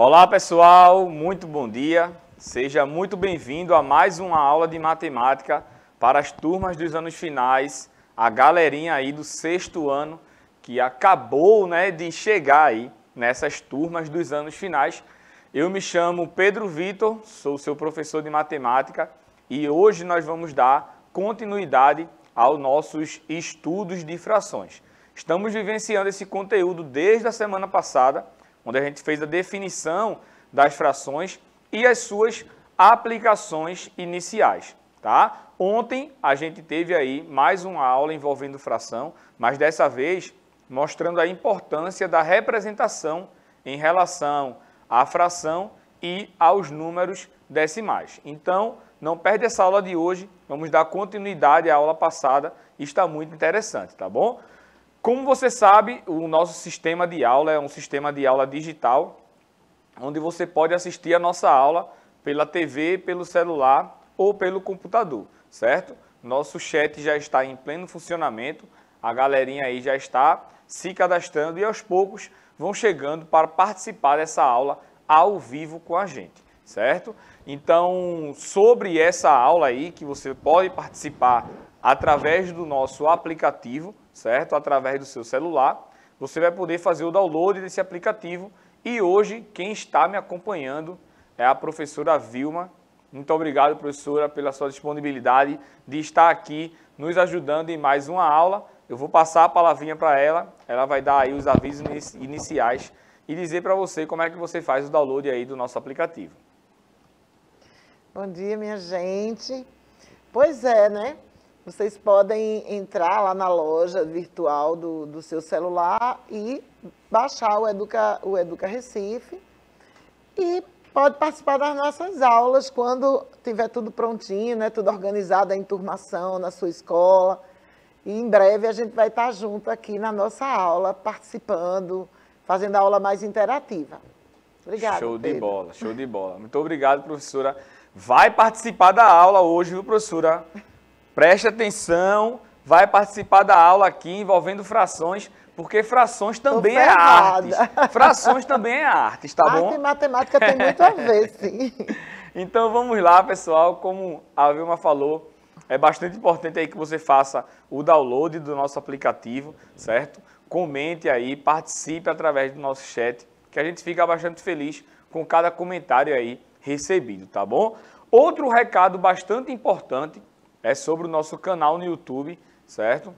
Olá pessoal, muito bom dia. Seja muito bem-vindo a mais uma aula de matemática para as turmas dos anos finais, a galerinha aí do sexto ano que acabou, de chegar aí nessas turmas dos anos finais. Eu me chamo Pedro Vitor, sou seu professor de matemática e hoje nós vamos dar continuidade aos nossos estudos de frações. Estamos vivenciando esse conteúdo desde a semana passada, onde a gente fez a definição das frações e as suas aplicações iniciais, tá? Ontem a gente teve aí mais uma aula envolvendo fração, mas dessa vez mostrando a importância da representação em relação à fração e aos números decimais. Então, não perde essa aula de hoje, vamos dar continuidade à aula passada, está muito interessante, tá bom? Como você sabe, o nosso sistema de aula é um sistema de aula digital, onde você pode assistir a nossa aula pela TV, pelo celular ou pelo computador, certo? Nosso chat já está em pleno funcionamento, a galerinha aí já está se cadastrando e aos poucos vão chegando para participar dessa aula ao vivo com a gente, certo? Então, sobre essa aula aí, que você pode participar através do nosso aplicativo, certo? Através do seu celular, você vai poder fazer o download desse aplicativo e hoje quem está me acompanhando é a professora Vilma. Muito obrigado, professora, pela sua disponibilidade de estar aqui nos ajudando em mais uma aula. Eu vou passar a palavrinha para ela, ela vai dar aí os avisos iniciais e dizer para você como é que você faz o download aí do nosso aplicativo. Bom dia, minha gente. Pois é, né? Vocês podem entrar lá na loja virtual do seu celular e baixar o Educa Recife e pode participar das nossas aulas quando tiver tudo prontinho, né? Tudo organizado, a enturmação na sua escola. E em breve a gente vai estar junto aqui na nossa aula, participando, fazendo a aula mais interativa. Obrigada, Show de Pedro. bola, show de bola. Muito obrigado, professora. Vai participar da aula hoje, viu, professora? Preste atenção, vai participar da aula aqui envolvendo frações, porque frações também é arte. Frações também é arte, tá bom? Arte e matemática tem muito a ver, sim. Então vamos lá, pessoal. Como a Vilma falou, é bastante importante aí que você faça o download do nosso aplicativo, certo? Comente aí, participe através do nosso chat, que a gente fica bastante feliz com cada comentário aí recebido, tá bom? Outro recado bastante importante é sobre o nosso canal no YouTube, certo?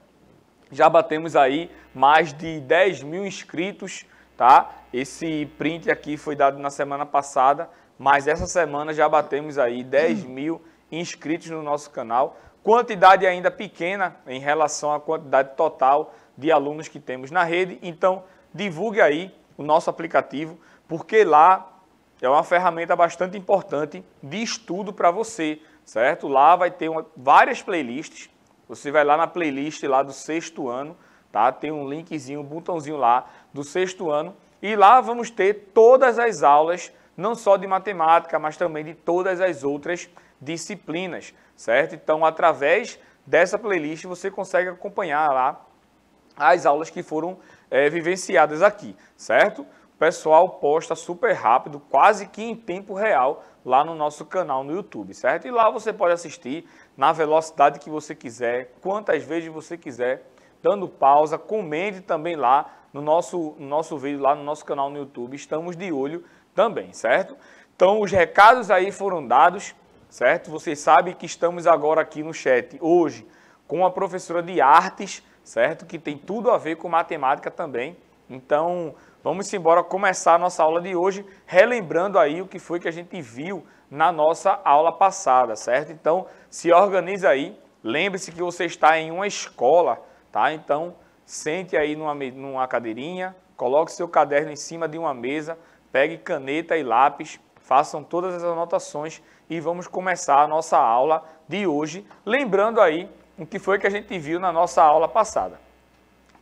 Já batemos aí mais de 10 mil inscritos, tá? Esse print aqui foi dado na semana passada, mas essa semana já batemos aí 10 mil inscritos no nosso canal. Quantidade ainda pequena em relação à quantidade total de alunos que temos na rede. Então, divulgue aí o nosso aplicativo, porque lá é uma ferramenta bastante importante de estudo para você, certo? Lá vai ter várias playlists. Você vai lá na playlist lá do sexto ano, tá? Tem um linkzinho, um botãozinho lá do sexto ano. E lá vamos ter todas as aulas, não só de matemática, mas também de todas as outras disciplinas, certo? Então, através dessa playlist, você consegue acompanhar lá as aulas que foram vivenciadas aqui, certo? O pessoal posta super rápido, quase que em tempo real, lá no nosso canal no YouTube, certo? E lá você pode assistir na velocidade que você quiser, quantas vezes você quiser, dando pausa, comente também lá no nosso vídeo, lá no nosso canal no YouTube, estamos de olho também, certo? Então, os recados aí foram dados, certo? Vocês sabem que estamos agora aqui no chat, hoje, com a professora de artes, certo? Que tem tudo a ver com matemática também. Então, vamos embora começar a nossa aula de hoje, relembrando aí o que foi que a gente viu na nossa aula passada, certo? Então, se organiza aí, lembre-se que você está em uma escola, tá? Então, sente aí numa cadeirinha, coloque seu caderno em cima de uma mesa, pegue caneta e lápis, façam todas as anotações e vamos começar a nossa aula de hoje, lembrando aí o que foi que a gente viu na nossa aula passada.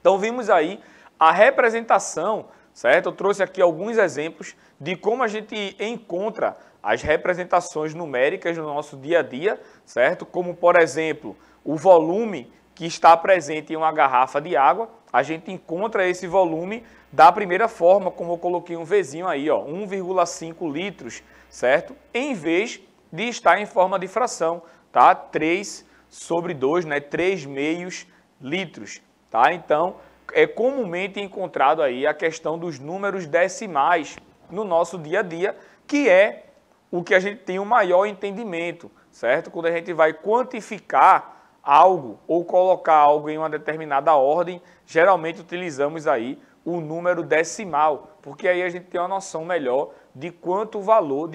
Então, vimos aí a representação, certo? Eu trouxe aqui alguns exemplos de como a gente encontra as representações numéricas no nosso dia a dia, certo? Como, por exemplo, o volume que está presente em uma garrafa de água. a gente encontra esse volume da primeira forma, como eu coloquei um Vzinho aí, ó, 1,5 litros, certo? Em vez de estar em forma de fração, tá? 3/2, né? 3/2 litros, tá? Então, é comumente encontrado aí a questão dos números decimais no nosso dia a dia, que é o que a gente tem o maior entendimento, certo? Quando a gente vai quantificar algo ou colocar algo em uma determinada ordem, geralmente utilizamos aí o número decimal, porque aí a gente tem uma noção melhor de quanto valor,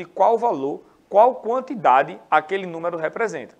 qual quantidade aquele número representa.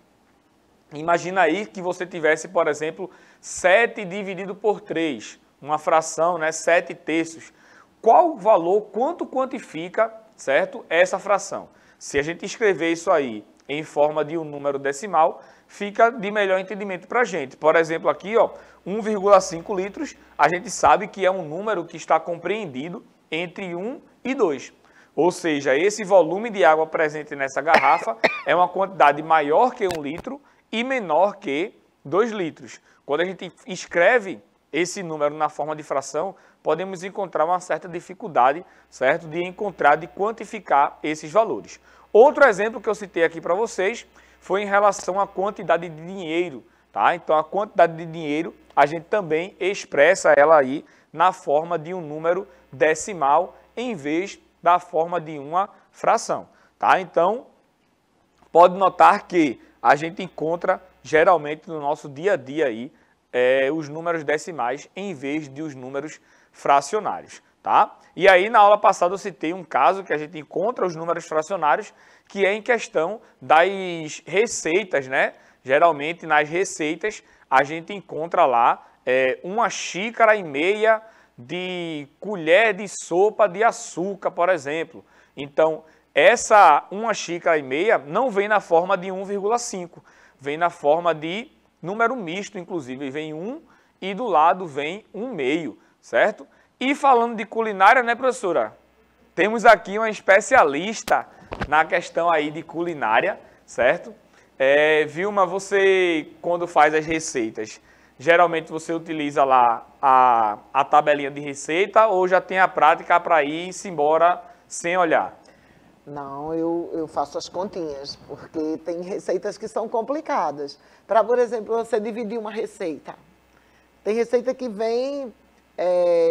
Imagina aí que você tivesse, por exemplo, 7 dividido por 3, uma fração, né, 7/3. Qual valor, quanto quantifica, certo, essa fração? Se a gente escrever isso aí em forma de um número decimal, fica de melhor entendimento para a gente. Por exemplo, aqui, ó, 1,5 litros, a gente sabe que é um número que está compreendido entre 1 e 2. Ou seja, esse volume de água presente nessa garrafa é uma quantidade maior que 1 litro e menor que 2 litros. Quando a gente escreve esse número na forma de fração, podemos encontrar uma certa dificuldade, certo, de quantificar esses valores. Outro exemplo que eu citei aqui para vocês foi em relação à quantidade de dinheiro, tá? Então, a quantidade de dinheiro, a gente também expressa ela aí na forma de um número decimal, em vez da forma de uma fração, tá? Então, pode notar que a gente encontra, geralmente, no nosso dia a dia aí, os números decimais em vez de os números fracionários, tá? E aí, na aula passada, eu citei um caso que a gente encontra os números fracionários, que é em questão das receitas, né? Geralmente, nas receitas, a gente encontra lá 1,5 xícaras de colher de sopa de açúcar, por exemplo. Então, essa 1,5 xícaras não vem na forma de 1,5, vem na forma de número misto, inclusive, vem 1 e do lado vem 1/2, certo? E falando de culinária, né, professora? Temos aqui uma especialista na questão aí de culinária, certo? Vilma, você, quando faz as receitas, geralmente você utiliza lá a tabelinha de receita ou já tem a prática para ir-se embora sem olhar? Não, eu faço as continhas, porque tem receitas que são complicadas. Para, por exemplo, você dividir uma receita. Tem receita que vem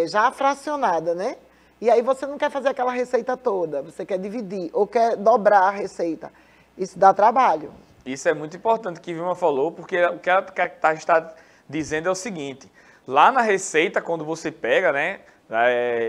já fracionada, né? E aí você não quer fazer aquela receita toda, você quer dividir ou quer dobrar a receita. Isso dá trabalho. Isso é muito importante que a Vilma falou, porque o que ela está dizendo é o seguinte: lá na receita, quando você pega, né,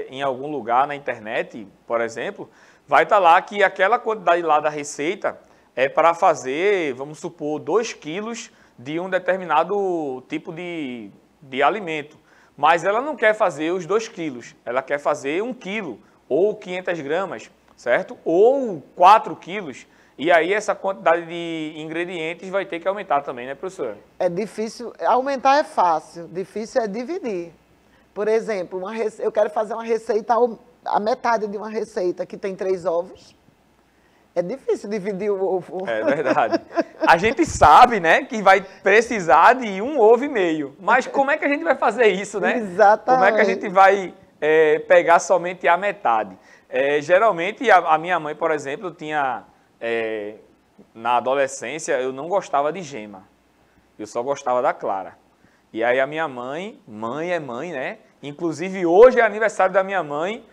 em algum lugar na internet, por exemplo, vai estar lá que aquela quantidade lá da receita é para fazer, vamos supor, 2 quilos de um determinado tipo de alimento. Mas ela não quer fazer os 2 quilos, ela quer fazer 1 quilo, ou 500 gramas, certo? Ou 4 quilos. E aí essa quantidade de ingredientes vai ter que aumentar também, né, professora? É difícil, aumentar é fácil, difícil é dividir. Por exemplo, eu quero fazer uma receita, a metade de uma receita que tem 3 ovos. É difícil dividir o ovo. É verdade. A gente sabe, né, que vai precisar de 1,5 ovo. Mas como é que a gente vai fazer isso, né? Exatamente. Como é que a gente vai pegar somente a metade? Geralmente, a minha mãe, por exemplo, tinha... na adolescência, eu não gostava de gema. Eu só gostava da clara. E aí a minha mãe é mãe, né? Inclusive, hoje é aniversário da minha mãe.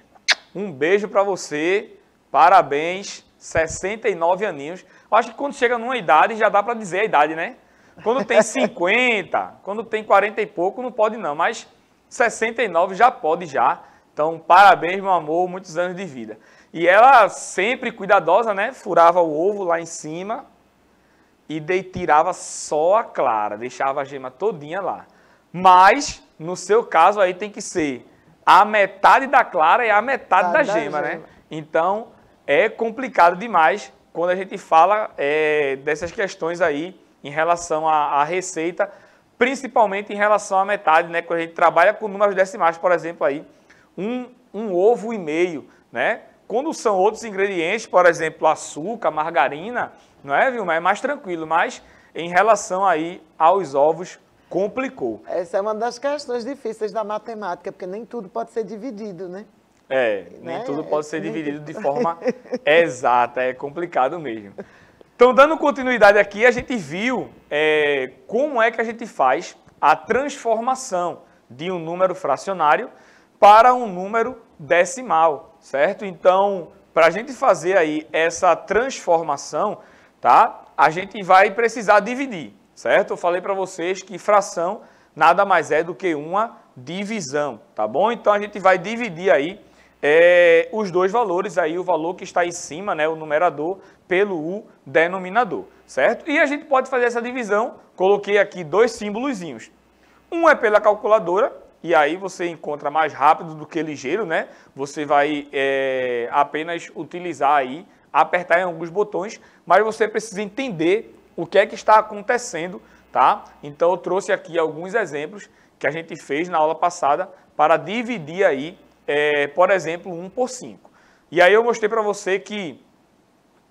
Um beijo para você. Parabéns. 69 aninhos. Eu acho que quando chega numa idade, já dá para dizer a idade, né? Quando tem 50, quando tem 40 e pouco, não pode não. Mas 69 já pode já. Então, parabéns, meu amor. Muitos anos de vida. E ela sempre cuidadosa, né? Furava o ovo lá em cima e tirava só a clara, deixava a gema todinha lá. Mas, no seu caso, aí tem que ser a metade da clara e a metade da gema, né? Então, é complicado demais quando a gente fala dessas questões aí em relação à receita, principalmente em relação à metade, né? Quando a gente trabalha com números decimais, por exemplo, aí, um ovo e meio, né? Quando são outros ingredientes, por exemplo, açúcar, margarina, não é, Vilma? É mais tranquilo, mas em relação aí aos ovos, complicou. Essa é uma das questões difíceis da matemática, porque nem tudo pode ser dividido, né? Nem tudo pode ser dividido de forma exata, é complicado mesmo. Então, dando continuidade aqui, a gente viu como é que a gente faz a transformação de um número fracionário para um número decimal, certo? Então, para a gente fazer aí essa transformação, tá? A gente vai precisar dividir, certo? Eu falei para vocês que fração nada mais é do que uma divisão, tá bom? Então, a gente vai dividir aí os dois valores, aí o valor que está em cima, né, o numerador, pelo o denominador, certo? E a gente pode fazer essa divisão, coloquei aqui dois símbolozinhos. Um é pela calculadora, e aí você encontra mais rápido do que ligeiro, né? Você vai apenas utilizar aí, apertar em alguns botões, mas você precisa entender o que é que está acontecendo, tá? Então eu trouxe aqui alguns exemplos que a gente fez na aula passada para dividir aí, por exemplo, 1 por 5. E aí eu mostrei para você que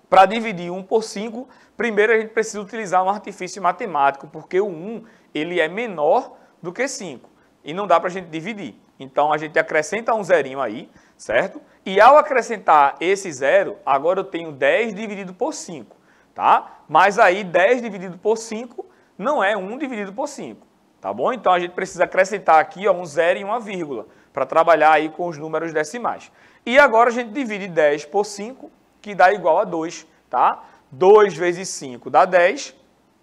para dividir 1 por 5, primeiro a gente precisa utilizar um artifício matemático, porque o 1 ele é menor do que 5 e não dá para a gente dividir. Então a gente acrescenta um zerinho aí, certo? E ao acrescentar esse zero, agora eu tenho 10 dividido por 5, tá? Mas aí 10 dividido por 5 não é 1 dividido por 5, tá bom? Então a gente precisa acrescentar aqui, ó, um zero e uma vírgula, para trabalhar aí com os números decimais. E agora a gente divide 10 por 5, que dá igual a 2, tá? 2 vezes 5 dá 10,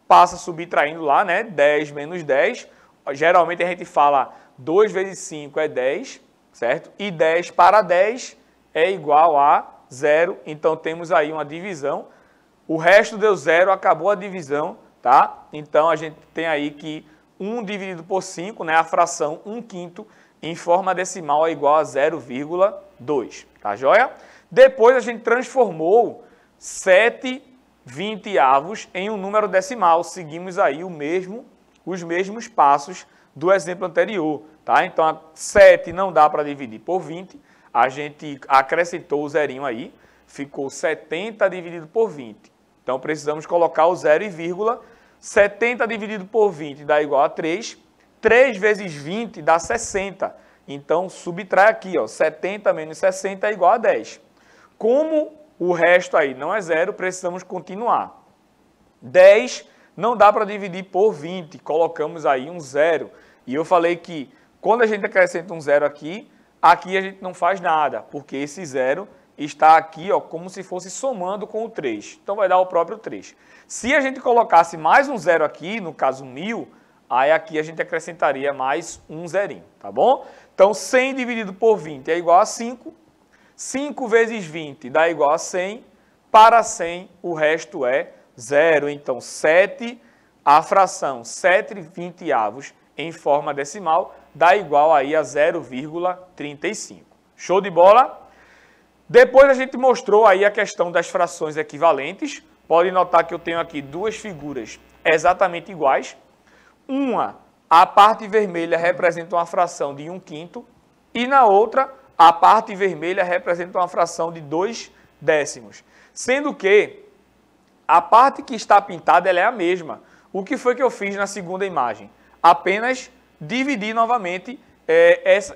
passa subtraindo lá, né? 10 menos 10, geralmente a gente fala 2 vezes 5 é 10, certo? E 10 para 10 é igual a 0, então temos aí uma divisão. O resto deu 0, acabou a divisão, tá? Então a gente tem aí que 1 dividido por 5, né? A fração 1/5, em forma decimal é igual a 0,2, tá joia? Depois a gente transformou 7/20 em um número decimal, seguimos aí os mesmos passos do exemplo anterior, tá? Então, a 7 não dá para dividir por 20, a gente acrescentou o zerinho aí, ficou 70 dividido por 20. Então, precisamos colocar o 0 e vírgula, 70 dividido por 20 dá igual a 3, 3 vezes 20 dá 60. Então, subtrai aqui, ó, 70 menos 60 é igual a 10. Como o resto aí não é zero, precisamos continuar. 10 não dá para dividir por 20, colocamos aí um zero. E eu falei que quando a gente acrescenta um zero aqui, aqui a gente não faz nada, porque esse zero está aqui, ó, como se fosse somando com o 3. Então, vai dar o próprio 3. Se a gente colocasse mais um zero aqui, no caso 1000, aí aqui a gente acrescentaria mais um zerinho, tá bom? Então, 100 dividido por 20 é igual a 5. 5 vezes 20 dá igual a 100. Para 100, o resto é 0. Então, 7, a fração 7/20 em forma decimal, dá igual aí a 0,35. Show de bola? Depois a gente mostrou aí a questão das frações equivalentes. Pode notar que eu tenho aqui duas figuras exatamente iguais. Uma, a parte vermelha representa uma fração de 1/5 e na outra, a parte vermelha representa uma fração de 2/10. Sendo que a parte que está pintada ela é a mesma. O que foi que eu fiz na segunda imagem? Apenas dividir novamente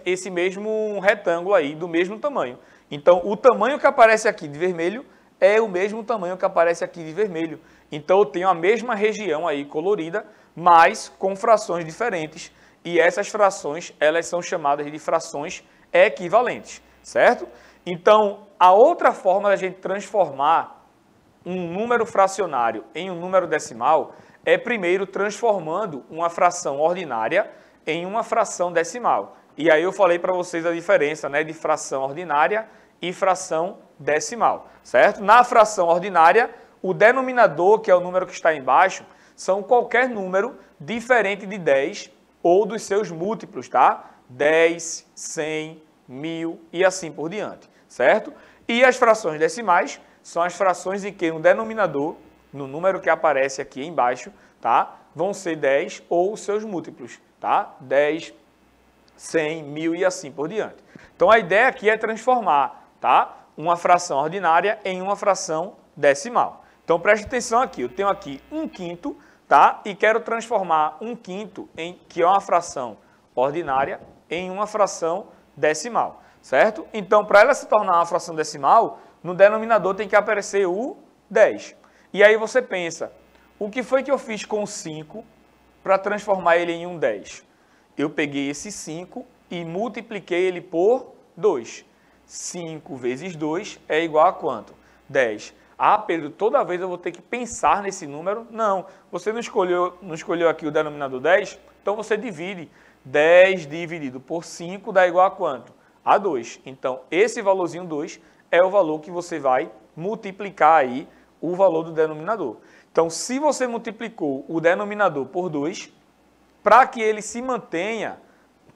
esse mesmo retângulo aí, do mesmo tamanho. Então, o tamanho que aparece aqui de vermelho é o mesmo tamanho que aparece aqui de vermelho. Então, eu tenho a mesma região aí colorida, mas com frações diferentes. E essas frações, elas são chamadas de frações equivalentes, certo? Então, a outra forma da gente transformar um número fracionário em um número decimal é primeiro transformando uma fração ordinária em uma fração decimal. E aí eu falei para vocês a diferença, né, de fração ordinária e fração decimal, certo? Na fração ordinária, o denominador, que é o número que está embaixo, são qualquer número diferente de 10 ou dos seus múltiplos, tá? 10, 100, 1000 e assim por diante, certo? E as frações decimais são as frações em que no denominador, no número que aparece aqui embaixo, tá? Vão ser 10 ou os seus múltiplos, tá? 10, 100, 1000 e assim por diante. Então, a ideia aqui é transformar, tá? Uma fração ordinária em uma fração decimal. Então, preste atenção aqui. Eu tenho aqui 1/5 tá? E quero transformar 1/5, que é uma fração ordinária, em uma fração decimal, certo? Então, para ela se tornar uma fração decimal, no denominador tem que aparecer o 10. E aí você pensa, o que foi que eu fiz com o 5 para transformar ele em um 10? Eu peguei esse 5 e multipliquei ele por 2. 5 vezes 2 é igual a quanto? 10. Ah, Pedro, toda vez eu vou ter que pensar nesse número? Não, você não escolheu aqui o denominador 10? Então você divide. 10 dividido por 5 dá igual a quanto? A 2. Então, esse valorzinho 2 é o valor que você vai multiplicar aí o valor do denominador. Então, se você multiplicou o denominador por 2, para que ele se mantenha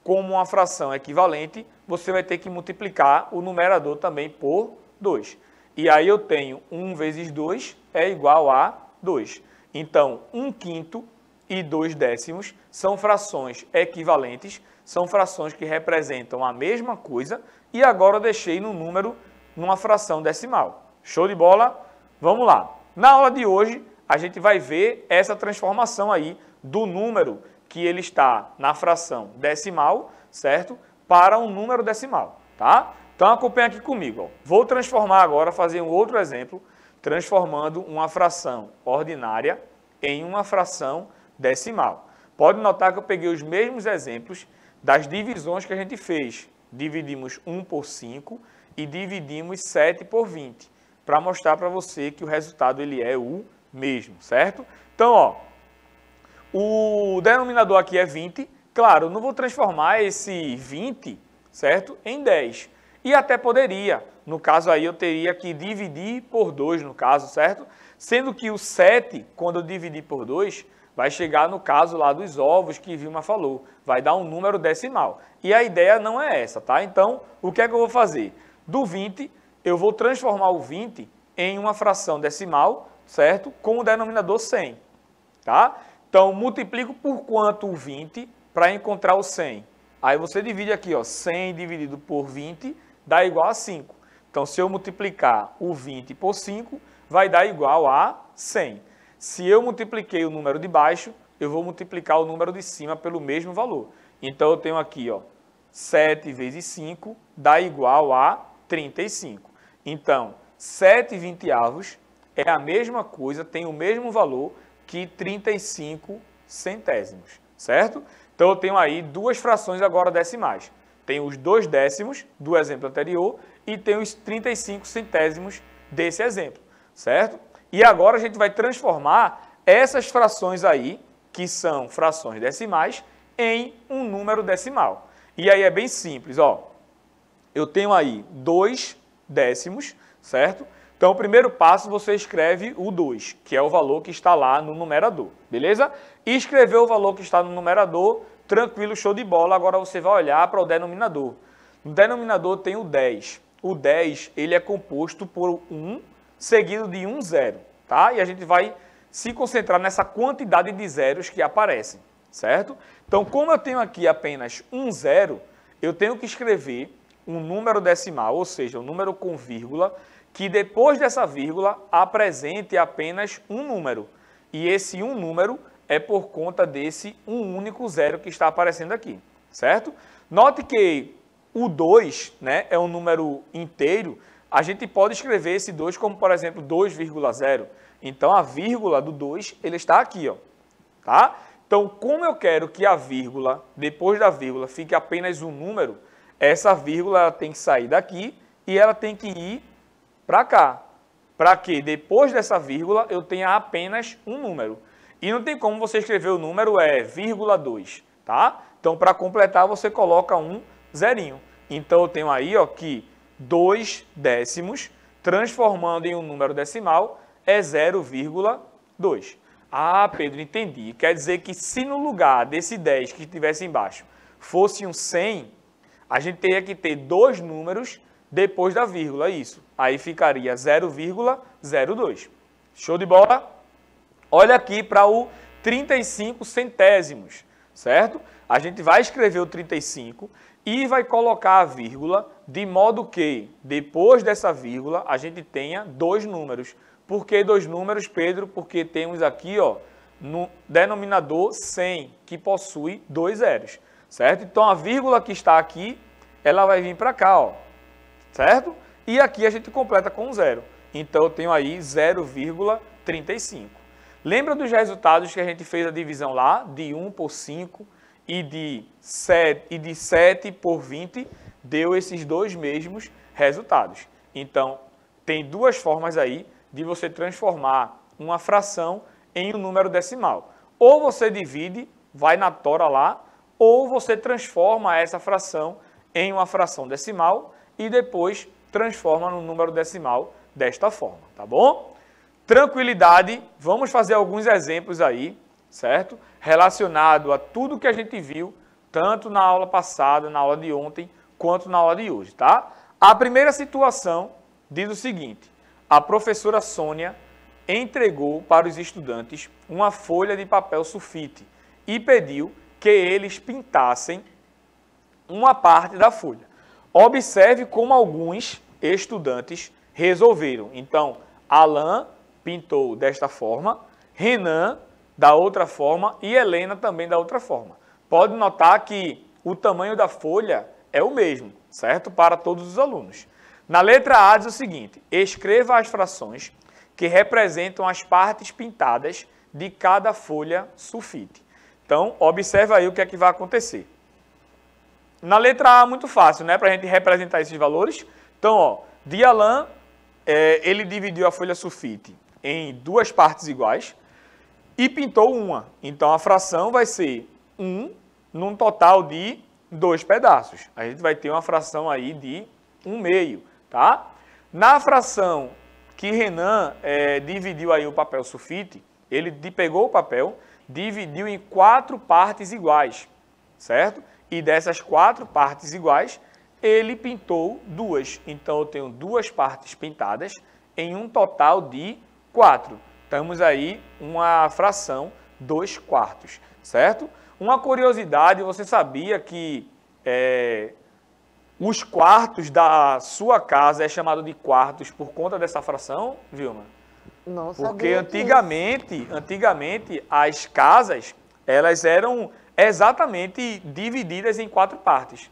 como uma fração equivalente, você vai ter que multiplicar o numerador também por 2. E aí eu tenho 1 vezes 2 é igual a 2. Então, 1/5 e 2/10 são frações equivalentes, são frações que representam a mesma coisa, e agora eu deixei no número numa fração decimal. Show de bola? Vamos lá. Na aula de hoje, a gente vai ver essa transformação aí do número que ele está na fração decimal, certo? Para um número decimal, tá? Então acompanha aqui comigo. Ó. Vou transformar agora, fazer um outro exemplo, transformando uma fração ordinária em uma fração decimal. Pode notar que eu peguei os mesmos exemplos das divisões que a gente fez. Dividimos 1 por 5 e dividimos 7 por 20, para mostrar para você que o resultado ele é o mesmo, certo? Então, ó, o denominador aqui é 20. Claro, eu não vou transformar esse 20, certo, em 10. E até poderia. No caso aí, eu teria que dividir por 2, no caso, certo? Sendo que o 7, quando eu dividir por 2, vai chegar no caso lá dos ovos que Vilma falou. Vai dar um número decimal. E a ideia não é essa, tá? Então, o que é que eu vou fazer? Do 20, eu vou transformar o 20 em uma fração decimal, certo? Com o denominador 100, tá? Então, multiplico por quanto o 20 para encontrar o 100? Aí você divide aqui, ó, 100 dividido por 20 dá igual a 5. Então, se eu multiplicar o 20 por 5, vai dar igual a 100. Se eu multipliquei o número de baixo, eu vou multiplicar o número de cima pelo mesmo valor. Então, eu tenho aqui, ó, 7 vezes 5 dá igual a 35. Então, 7/20 é a mesma coisa, tem o mesmo valor que 35 centésimos, certo? Então, eu tenho aí duas frações agora decimais. Tem os 2/10 do exemplo anterior e tem os 35 centésimos desse exemplo, certo? E agora a gente vai transformar essas frações aí, que são frações decimais, em um número decimal. E aí é bem simples, ó. Eu tenho aí 2/10, certo? Então, o primeiro passo, você escreve o 2, que é o valor que está lá no numerador, beleza? E escreveu o valor que está no numerador, tranquilo, show de bola. Agora você vai olhar para o denominador. No denominador tem o 10. O 10, ele é composto por 1 seguido de um 0, tá? E a gente vai se concentrar nessa quantidade de zeros que aparecem, certo? Então, como eu tenho aqui apenas um 0, eu tenho que escrever um número decimal, ou seja, um número com vírgula, que depois dessa vírgula apresente apenas um número. E esse um número é por conta desse um único 0 que está aparecendo aqui, certo? Note que o 2, né, é um número inteiro. A gente pode escrever esse 2 como, por exemplo, 2,0. Então, a vírgula do 2, ele está aqui, ó, tá? Então, como eu quero que a vírgula, depois da vírgula, fique apenas um número, essa vírgula ela tem que sair daqui e ela tem que ir para cá. Para que depois dessa vírgula eu tenha apenas um número. E não tem como você escrever o número 2, tá? Então, para completar, você coloca um zerinho. Então, eu tenho aí, ó, que 2/10, transformando em um número decimal, é 0,2. Ah, Pedro, entendi. Quer dizer que se no lugar desse 10 que estivesse embaixo fosse um 100, a gente teria que ter dois números depois da vírgula, isso. Aí ficaria 0,02. Show de bola? Olha aqui para o 35 centésimos, certo? A gente vai escrever o 35 e vai colocar a vírgula de modo que, depois dessa vírgula, a gente tenha dois números. Por que dois números, Pedro? Porque temos aqui, ó, no denominador 100, que possui 2 zeros, certo? Então, a vírgula que está aqui, ela vai vir para cá, ó, certo? E aqui a gente completa com 0. Então, eu tenho aí 0,35. Lembra dos resultados que a gente fez a divisão lá, de 1 por 5 e de 7 por 20, deu esses dois mesmos resultados. Então, tem duas formas aí de você transformar uma fração em um número decimal. Ou você divide, vai na tora lá, ou você transforma essa fração em uma fração decimal e depois transforma no número decimal desta forma, tá bom? Tranquilidade, vamos fazer alguns exemplos aí, certo? Relacionado a tudo que a gente viu, tanto na aula passada, na aula de ontem, quanto na aula de hoje, tá? A primeira situação diz o seguinte: a professora Sônia entregou para os estudantes uma folha de papel sulfite e pediu que eles pintassem uma parte da folha. Observe como alguns estudantes resolveram. Então, Alan pintou desta forma, Renan da outra forma e Helena também da outra forma. Pode notar que o tamanho da folha é o mesmo, certo? Para todos os alunos. Na letra A diz o seguinte: escreva as frações que representam as partes pintadas de cada folha sulfite. Então, observa aí o que é que vai acontecer. Na letra A, muito fácil, né? Para a gente representar esses valores. Então, ó, de Alan, ele dividiu a folha sulfite em duas partes iguais e pintou uma. Então, a fração vai ser 1 num total de 2 pedaços. A gente vai ter uma fração aí de 1/2, tá? Na fração que Renan dividiu aí o papel sulfite, ele pegou o papel, dividiu em 4 partes iguais, certo? E dessas 4 partes iguais, ele pintou 2. Então, eu tenho 2 partes pintadas em um total de 4. Temos aí uma fração 2/4, certo? Uma curiosidade, você sabia que os quartos da sua casa é chamado de quartos por conta dessa fração, Vilma? Não sabia. Porque antigamente as casas, elas eram exatamente divididas em 4 partes.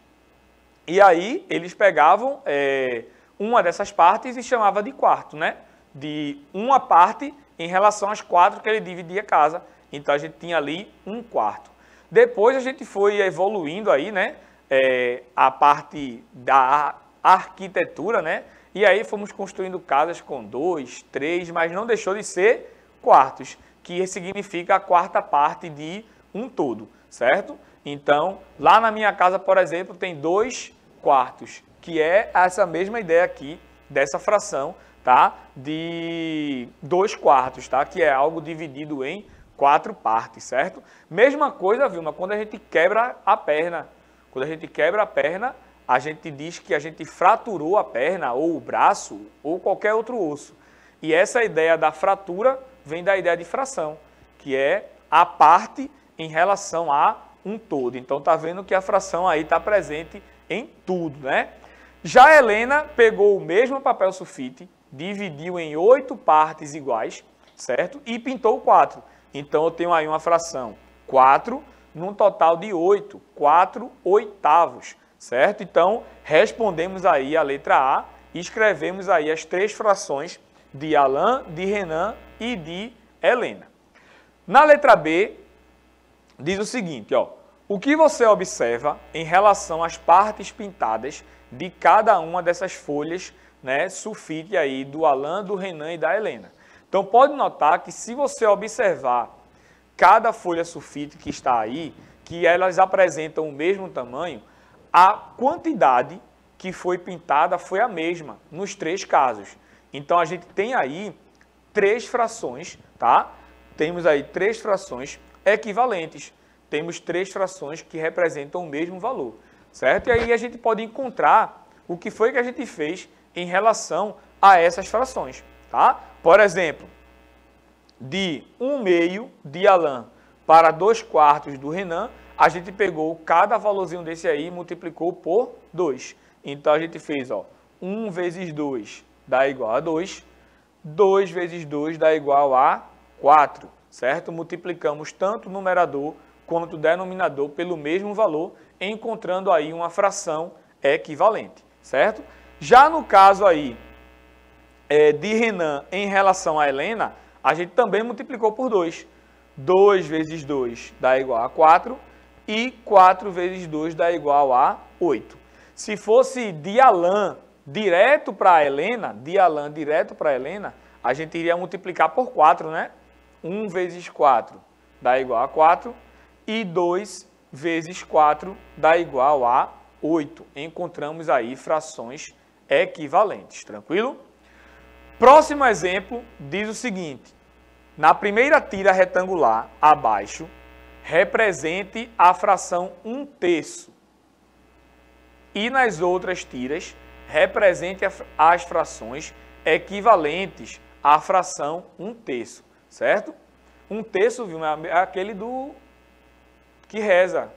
E aí eles pegavam uma dessas partes e chamava de quarto, né? De uma parte em relação às 4 que ele dividia a casa. Então a gente tinha ali um quarto. Depois a gente foi evoluindo aí, né? A parte da arquitetura, né? E aí fomos construindo casas com 2, 3, mas não deixou de ser quartos, que significa a quarta parte de um todo, certo? Então, lá na minha casa, por exemplo, tem 2 quartos, que é essa mesma ideia aqui, dessa fração, tá? De 2 quartos, tá? Que é algo dividido em 4 partes, certo? Mesma coisa, Vilma, quando a gente quebra a perna. Quando a gente quebra a perna, a gente diz que a gente fraturou a perna, ou o braço, ou qualquer outro osso. E essa ideia da fratura vem da ideia de fração, que é a parte em relação a um todo. Então, tá vendo que a fração aí está presente em tudo, né? Já a Helena pegou o mesmo papel sulfite, dividiu em 8 partes iguais, certo? E pintou 4. Então, eu tenho aí uma fração 4 num total de 8, 4/8, certo? Então, respondemos aí a letra A e escrevemos aí as 3 frações de Alan, de Renan e de Helena. Na letra B, diz o seguinte, ó: o que você observa em relação às partes pintadas de cada uma dessas folhas, né, sulfite aí do Alan, do Renan e da Helena? Então, pode notar que se você observar cada folha sulfite que está aí, que elas apresentam o mesmo tamanho, a quantidade que foi pintada foi a mesma nos 3 casos. Então, a gente tem aí 3 frações, tá? Temos aí 3 frações equivalentes. Temos 3 frações que representam o mesmo valor, certo? E aí a gente pode encontrar o que foi que a gente fez em relação a essas frações, tá? Por exemplo, de 1/2 de Alan para 2/4 do Renan, a gente pegou cada valorzinho desse aí e multiplicou por 2. Então, a gente fez, ó, 1 vezes 2 dá igual a 2, 2 vezes 2 dá igual a 4. certo? Multiplicamos tanto o numerador quanto o denominador pelo mesmo valor, encontrando aí uma fração equivalente, certo? Já no caso aí de Renan em relação a Helena, a gente também multiplicou por 2. 2 vezes 2 dá igual a 4 e 4 vezes 2 dá igual a 8. Se fosse de Alain direto para a Helena, a gente iria multiplicar por 4, né? 1 vezes 4 dá igual a 4 e 2 vezes 4 dá igual a 8. Encontramos aí frações equivalentes, tranquilo? Próximo exemplo diz o seguinte: na primeira tira retangular abaixo, represente a fração 1/3. E nas outras tiras, represente as frações equivalentes à fração 1/3, certo? 1/3, viu? É aquele do que reza,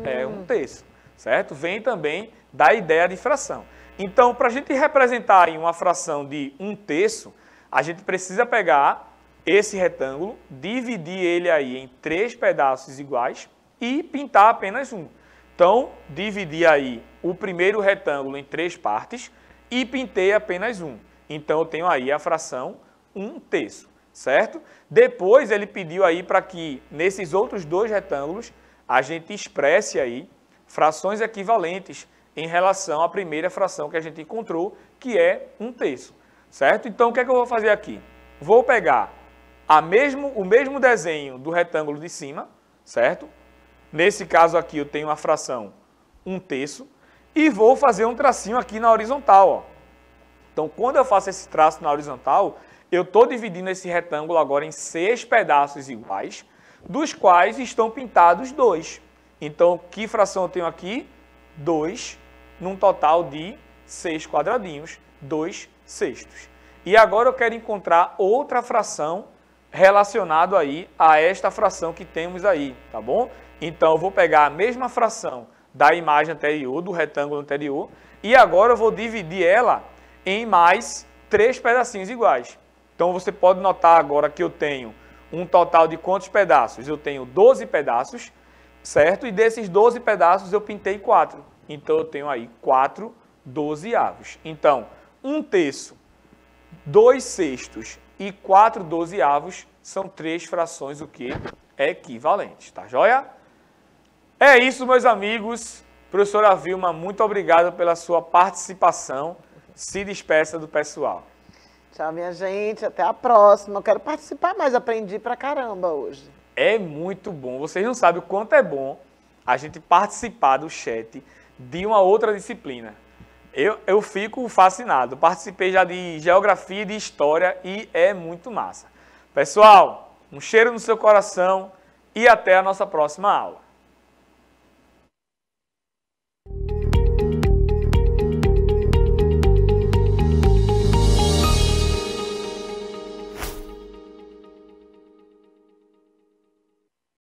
é 1/3, certo? Vem também da ideia de fração. Então, para a gente representar aí uma fração de 1/3, a gente precisa pegar esse retângulo, dividir ele aí em 3 pedaços iguais e pintar apenas um. Então, dividi aí o primeiro retângulo em 3 partes e pintei apenas um. Então, eu tenho aí a fração 1/3, certo? Depois, ele pediu aí para que, nesses outros 2 retângulos, a gente expresse aí frações equivalentes em relação à primeira fração que a gente encontrou, que é 1/3, certo? Então, o que é que eu vou fazer aqui? Vou pegar o mesmo desenho do retângulo de cima, certo? Nesse caso aqui eu tenho a fração 1/3 e vou fazer um tracinho aqui na horizontal, ó. Então, quando eu faço esse traço na horizontal, eu estou dividindo esse retângulo agora em 6 pedaços iguais, dos quais estão pintados 2. Então, que fração eu tenho aqui? 2, num total de 6 quadradinhos, 2/6. E agora eu quero encontrar outra fração relacionado aí a esta fração que temos aí, tá bom? Então, eu vou pegar a mesma fração da imagem anterior, do retângulo anterior, e agora eu vou dividir ela em mais 3 pedacinhos iguais. Então, você pode notar agora que eu tenho um total de quantos pedaços? Eu tenho 12 pedaços, certo? E desses 12 pedaços eu pintei 4. Então, eu tenho aí 4 dozeavos. Então, 1/3, 2/6 e 4 dozeavos são 3 frações o quê? Equivalentes, tá joia? É isso, meus amigos. Professora Vilma, muito obrigado pela sua participação. Se despeça do pessoal. Tchau, minha gente. Até a próxima. Eu quero participar mais. Aprendi pra caramba hoje. É muito bom. Vocês não sabem o quanto é bom a gente participar do chat de uma outra disciplina. Eu fico fascinado. Participei já de geografia e de história e é muito massa. Pessoal, um cheiro no seu coração e até a nossa próxima aula.